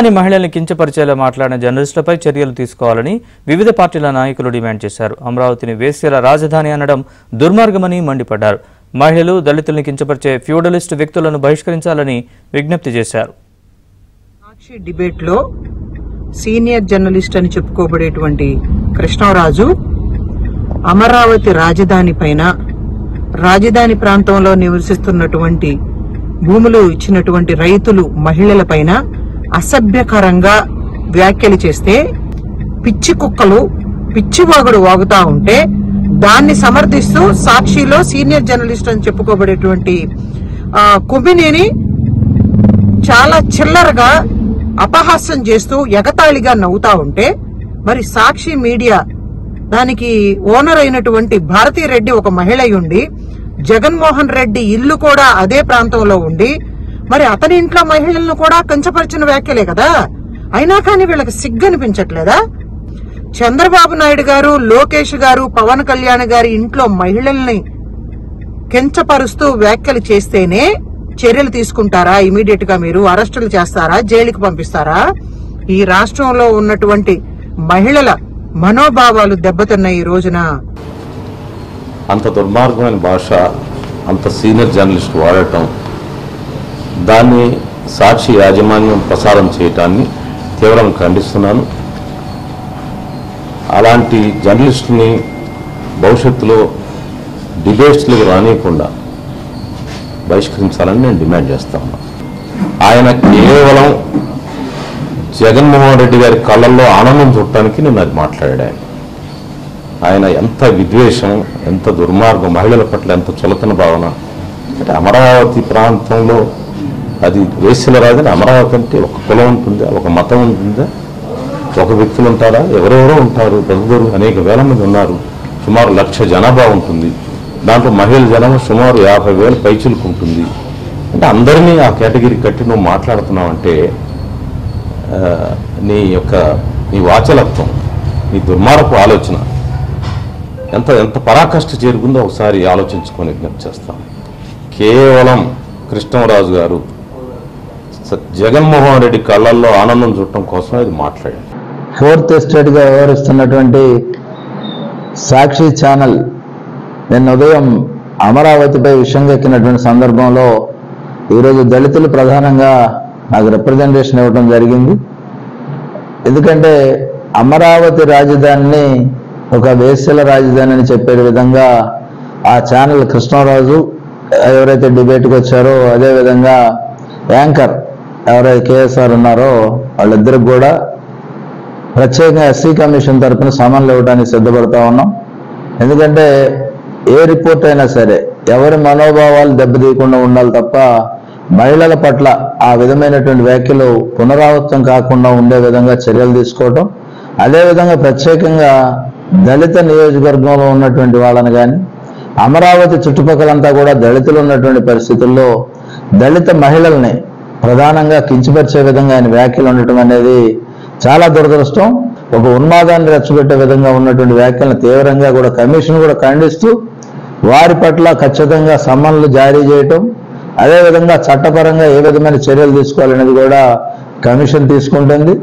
కానీ మహిళల్ని కించపరిచేలా మాట్లాడిన జర్నలిస్టులపై చర్యలు తీసుకోవాలని వివిధ పార్టీల నాయకులు డిమాండ్ చేశారు. అమరావతిని వేశ్యల రాజధాని అనడం దుర్మార్గమని మండిపడ్డారు. మహిళలు, దళితుల్ని కించపరిచే ఫ్యూడలిస్ట్ వ్యక్తులను బహిష్కరించాలని విజ్ఞప్తి చేశారు. సాక్షి డిబేట్ లో సీనియర్ జర్నలిస్ట్ అని చెప్పుకోబడేటువంటి కృష్ణరాజు అమరావతి రాజధాని పైన, రాజధాని ప్రాంతంలో నివసిస్తున్నటువంటి భూములు ఇచ్చినటువంటి రైతులు, మహిళల పైన అసభ్యకరంగా వ్యాఖ్యలు చేస్తే పిచ్చి కుక్కలు పిచ్చివాగుడు వాగుతా ఉంటే దాన్ని సమర్థిస్తూ సాక్షిలో సీనియర్ జర్నలిస్ట్ అని చెప్పుకోబడేటువంటి కొమ్మినేని చాలా చిల్లరగా అపహాస్యం చేస్తూ ఎగతాళిగా నవ్వుతా ఉంటే, మరి సాక్షి మీడియా దానికి ఓనర్ అయినటువంటి భారతీ రెడ్డి ఒక మహిళ ఉండి, జగన్మోహన్ రెడ్డి ఇల్లు కూడా అదే ప్రాంతంలో ఉండి, మరి అతని ఇంట్లో మహిళలను కూడా కించపరిచిన వ్యాఖ్యలే కదా. అయినా కానీ వీళ్ళకి సిగ్గనిపించట్లేదా? చంద్రబాబు నాయుడు గారు, లోకేష్ గారు, పవన్ కళ్యాణ్ గారి ఇంట్లో మహిళల్ని కించపరుస్తూ వ్యాఖ్యలు చేస్తేనే చర్యలు తీసుకుంటారా? ఇమీడియట్ గా మీరు అరెస్టులు చేస్తారా? జైలుకి పంపిస్తారా? ఈ రాష్ట్రంలో ఉన్నటువంటి మహిళల మనోభావాలు దెబ్బతిన్నాయి ఈ రోజున. అంత దుర్మార్గమైన భాష అంత సీనియర్ జర్నలిస్ట్ వాడటం, దాన్ని సాక్షి యాజమాన్యం ప్రసారం చేయటాన్ని తీవ్రంగా ఖండిస్తున్నాను. అలాంటి జర్నలిస్టుని భవిష్యత్తులో డిబేట్స్లకు రానియకుండా బహిష్కరించాలని నేను డిమాండ్ చేస్తా ఉన్నాను. ఆయన కేవలం జగన్మోహన్ రెడ్డి గారి కళ్ళల్లో ఆనందం చూడటానికి నేను అది మాట్లాడాను. ఆయన ఎంత విద్వేషం, ఎంత దుర్మార్గం, మహిళల పట్ల ఎంత చులకన భావన. అంటే అమరావతి ప్రాంతంలో అది వేశ్యల రాజధాని. అమరావతి అంటే ఒక కులం ఉంటుందా, ఒక మతం ఉంటుందా, ఒక వ్యక్తులు ఉంటారా? ఎవరెవరో ఉంటారు, బతుకులు అనేక వేల మంది ఉన్నారు. సుమారు 1,00,000 జనాభా ఉంటుంది. దాంట్లో మహిళల జనాభా సుమారు 50,000 పైచులకు ఉంటుంది. అంటే అందరినీ ఆ కేటగిరీ కట్టి నువ్వు మాట్లాడుతున్నావంటే నీ వాచలత్వం, నీ దుర్మార్గపు ఆలోచన ఎంత పరాకాష్ఠ చేరుకుందో ఒకసారి ఆలోచించుకొని విజ్ఞప్తి చేస్తాం. కేవలం కృష్ణరాజు గారు జగన్మోహన్ రెడ్డి కళ్ళల్లో ఆనందం చూడటం కోసమే ఇది మాట్లాడారు. ఫోర్త్ ఎస్టేట్గా వ్యవహరిస్తున్నటువంటి సాక్షి ఛానల్ నిన్న ఉదయం అమరావతిపై విషంగెక్కినటువంటి సందర్భంలో ఈరోజు దళితులు ప్రధానంగా నాకు రిప్రజెంటేషన్ ఇవ్వడం జరిగింది. ఎందుకంటే అమరావతి రాజధానిని ఒక వేశ్యల రాజధాని అని చెప్పే విధంగా ఆ ఛానల్ కృష్ణరాజు ఎవరైతే డిబేట్కి వచ్చారో, అదేవిధంగా యాంకర్ ఎవరైతే కేఎస్ఆర్ ఉన్నారో వాళ్ళిద్దరికి కూడా ప్రత్యేకంగా ఎస్సీ కమిషన్ తరఫున సమన్లు ఇవ్వడానికి సిద్ధపడతా ఉన్నాం. ఎందుకంటే ఏ రిపోర్ట్ అయినా సరే ఎవరి మనోభావాలు దెబ్బతీయకుండా ఉండాలి తప్ప మహిళల పట్ల ఆ విధమైనటువంటి వ్యాఖ్యలు పునరావృతం కాకుండా ఉండే విధంగా చర్యలు తీసుకోవటం, అదేవిధంగా ప్రత్యేకంగా దళిత నియోజకవర్గంలో ఉన్నటువంటి వాళ్ళని కానీ, అమరావతి చుట్టుపక్కలంతా కూడా దళితులు ఉన్నటువంటి పరిస్థితుల్లో దళిత మహిళల్ని ప్రధానంగా కించపరిచే విధంగా ఆయన వ్యాఖ్యలు ఉండటం అనేది చాలా దురదృష్టం. ఒక ఉన్మాదాన్ని రెచ్చగొట్టే విధంగా ఉన్నటువంటి వ్యాఖ్యలను తీవ్రంగా కూడా కమిషన్ కూడా ఖండిస్తూ వారి పట్ల ఖచ్చితంగా సమన్లు జారీ చేయటం, అదేవిధంగా చట్టపరంగా ఏ విధమైన చర్యలు తీసుకోవాలనేది కూడా కమిషన్ తీసుకుంటుంది.